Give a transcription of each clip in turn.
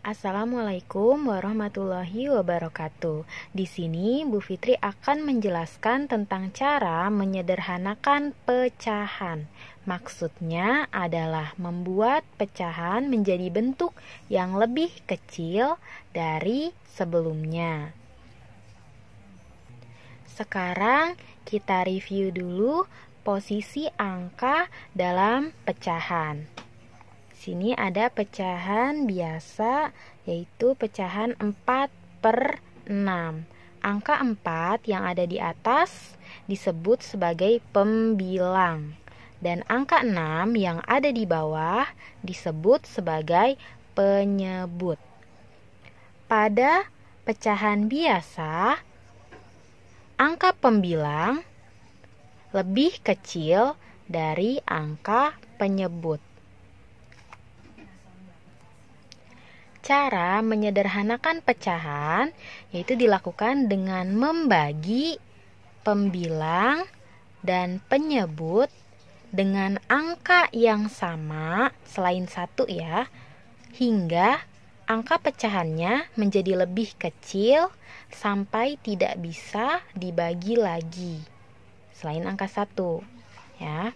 Assalamualaikum warahmatullahi wabarakatuh. Di sini Bu Fitri akan menjelaskan tentang cara menyederhanakan pecahan. Maksudnya adalah membuat pecahan menjadi bentuk yang lebih kecil dari sebelumnya. Sekarang kita review dulu posisi angka dalam pecahan. Sini ada pecahan biasa, yaitu pecahan 4/6. Angka 4 yang ada di atas disebut sebagai pembilang, dan angka 6 yang ada di bawah disebut sebagai penyebut. Pada pecahan biasa, angka pembilang lebih kecil dari angka penyebut. Cara menyederhanakan pecahan yaitu dilakukan dengan membagi pembilang dan penyebut dengan angka yang sama selain 1 ya, hingga angka pecahannya menjadi lebih kecil sampai tidak bisa dibagi lagi selain angka 1 ya.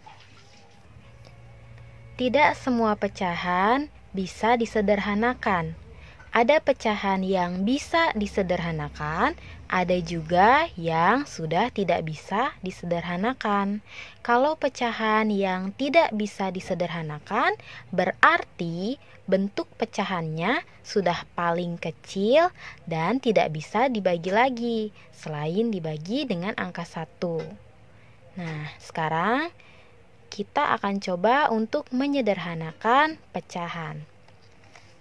Tidak semua pecahan bisa disederhanakan. Ada pecahan yang bisa disederhanakan, ada juga yang sudah tidak bisa disederhanakan. Kalau pecahan yang tidak bisa disederhanakan, berarti bentuk pecahannya sudah paling kecil dan tidak bisa dibagi lagi, selain dibagi dengan angka 1. Nah, sekarang kita akan coba untuk menyederhanakan pecahan.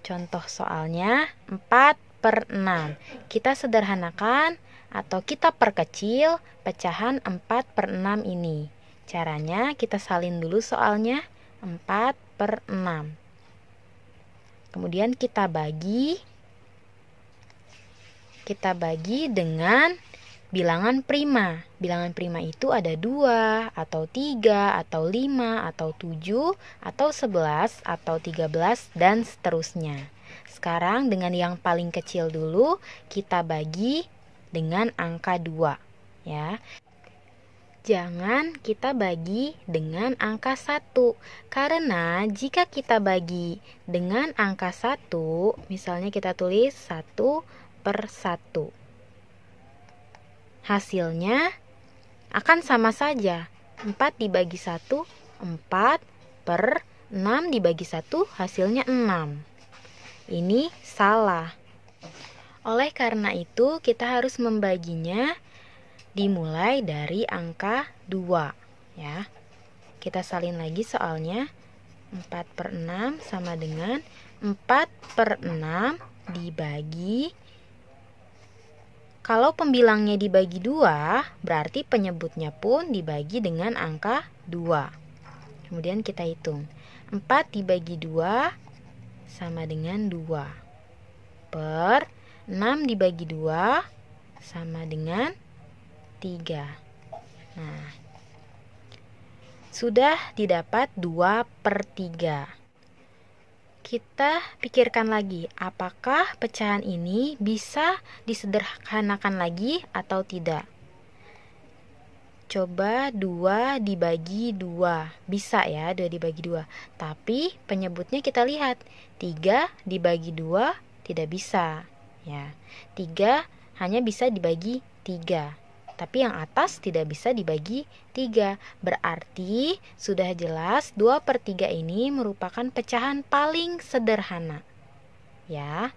Contoh soalnya 4/6. Kita sederhanakan atau kita perkecil pecahan 4/6 ini. Caranya kita salin dulu soalnya 4/6. Kemudian kita bagi dengan bilangan prima. Bilangan prima itu ada 2, atau 3, atau 5, atau 7, atau 11, atau 13, dan seterusnya. Sekarang dengan yang paling kecil dulu, kita bagi dengan angka 2. Ya. Jangan kita bagi dengan angka 1. Karena jika kita bagi dengan angka 1, misalnya kita tulis 1/1. Hasilnya akan sama saja. 4 dibagi 1, 4/6 dibagi 1, hasilnya 6. Ini salah. Oleh karena itu, kita harus membaginya dimulai dari angka 2. Ya. Kita salin lagi soalnya. 4/6 sama dengan 4/6 dibagi, kalau pembilangnya dibagi 2, berarti penyebutnya pun dibagi dengan angka 2. Kemudian kita hitung. 4 dibagi 2 sama dengan 2. Per 6 dibagi 2 sama dengan 3. Nah, sudah didapat 2/3. Kita pikirkan lagi, apakah pecahan ini bisa disederhanakan lagi atau tidak? Coba 2 dibagi 2. Bisa ya, 2 dibagi 2. Tapi penyebutnya kita lihat. 3 dibagi 2 tidak bisa. Ya, 3 hanya bisa dibagi 3. Tapi yang atas tidak bisa dibagi 3. Berarti sudah jelas 2/3 ini merupakan pecahan paling sederhana. Ya,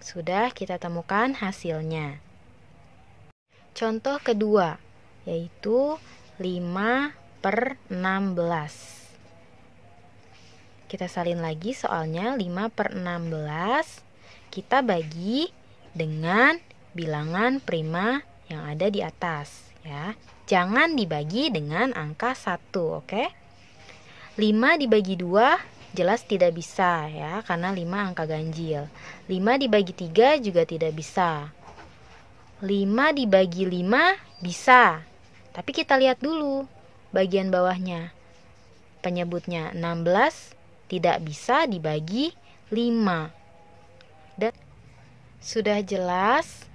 sudah kita temukan hasilnya. Contoh kedua, yaitu 5/16. Kita salin lagi soalnya. 5/16 kita bagi dengan bilangan prima yang ada di atas ya. Jangan dibagi dengan angka 1, oke? 5 dibagi 2 jelas tidak bisa ya, karena 5 angka ganjil. 5 dibagi 3 juga tidak bisa. 5 dibagi 5 bisa. Tapi kita lihat dulu bagian bawahnya. Penyebutnya 16 tidak bisa dibagi 5. Sudah jelas,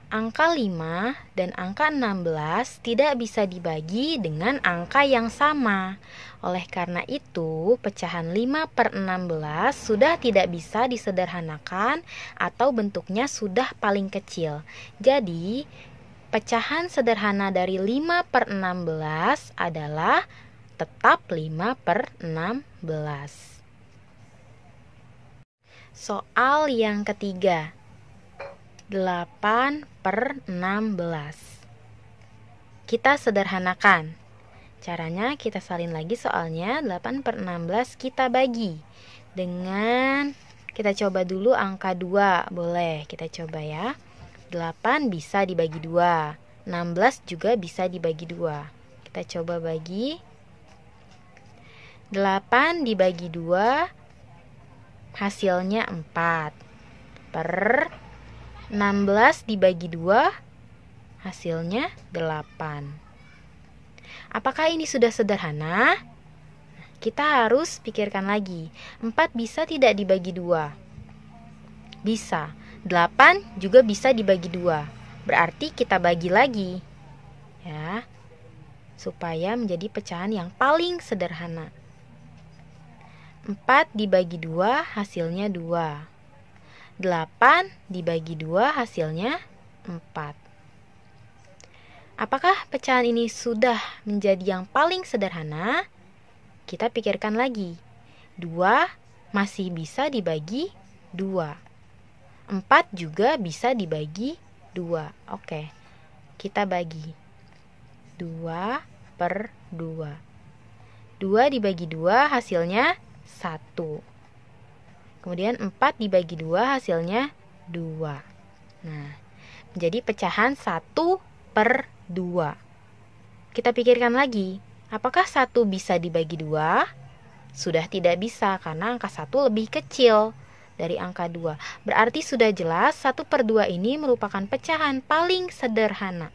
angka 5 dan angka 16 tidak bisa dibagi dengan angka yang sama. Oleh karena itu, pecahan 5/16 sudah tidak bisa disederhanakan atau bentuknya sudah paling kecil. Jadi, pecahan sederhana dari 5/16 adalah tetap 5/16. Soal yang ketiga, 8/16. Kita sederhanakan. Caranya kita salin lagi soalnya. 8/16 kita bagi dengan, kita coba dulu angka 2. Boleh kita coba ya. 8 bisa dibagi 2, 16 juga bisa dibagi 2. Kita coba bagi. 8 dibagi 2 hasilnya 4. Per 16 dibagi 2 hasilnya 8. Apakah ini sudah sederhana? Kita harus pikirkan lagi. 4 bisa tidak dibagi 2? Bisa. 8 juga bisa dibagi 2. Berarti kita bagi lagi. Ya. Supaya menjadi pecahan yang paling sederhana. 4 dibagi 2 hasilnya 2. 8 dibagi 2 hasilnya 4. Apakah pecahan ini sudah menjadi yang paling sederhana? Kita pikirkan lagi. 2 masih bisa dibagi 2. 4 juga bisa dibagi 2. Oke, kita bagi. 2/2. 2 dibagi 2 hasilnya 1. Kemudian 4 dibagi 2 hasilnya 2. Nah, menjadi pecahan 1/2. Kita pikirkan lagi, apakah 1 bisa dibagi 2? Sudah tidak bisa karena angka 1 lebih kecil dari angka 2. Berarti sudah jelas 1/2 ini merupakan pecahan paling sederhana.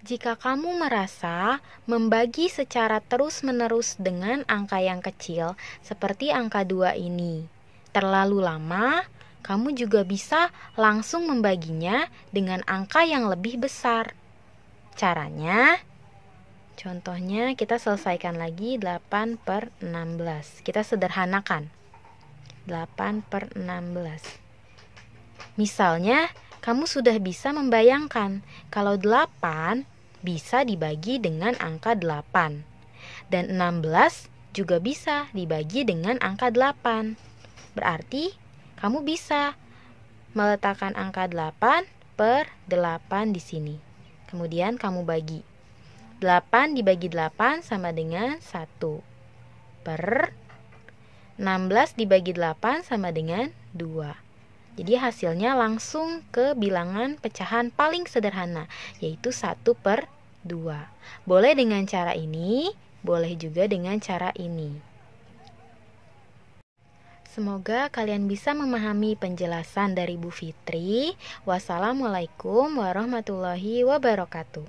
Jika kamu merasa membagi secara terus-menerus dengan angka yang kecil seperti angka 2 ini terlalu lama, kamu juga bisa langsung membaginya dengan angka yang lebih besar. Caranya, contohnya kita selesaikan lagi 8/16. Kita sederhanakan. 8/16. Misalnya, kamu sudah bisa membayangkan kalau 8 bisa dibagi dengan angka 8. Dan 16 juga bisa dibagi dengan angka 8. Berarti, kamu bisa meletakkan angka 8/8 di sini. Kemudian kamu bagi. 8 dibagi 8 sama dengan 1. Per 16 dibagi 8 sama dengan 2. Jadi hasilnya langsung ke bilangan pecahan paling sederhana, yaitu 1/2. Boleh dengan cara ini, boleh juga dengan cara ini. Semoga kalian bisa memahami penjelasan dari Bu Fitri. Wassalamualaikum warahmatullahi wabarakatuh.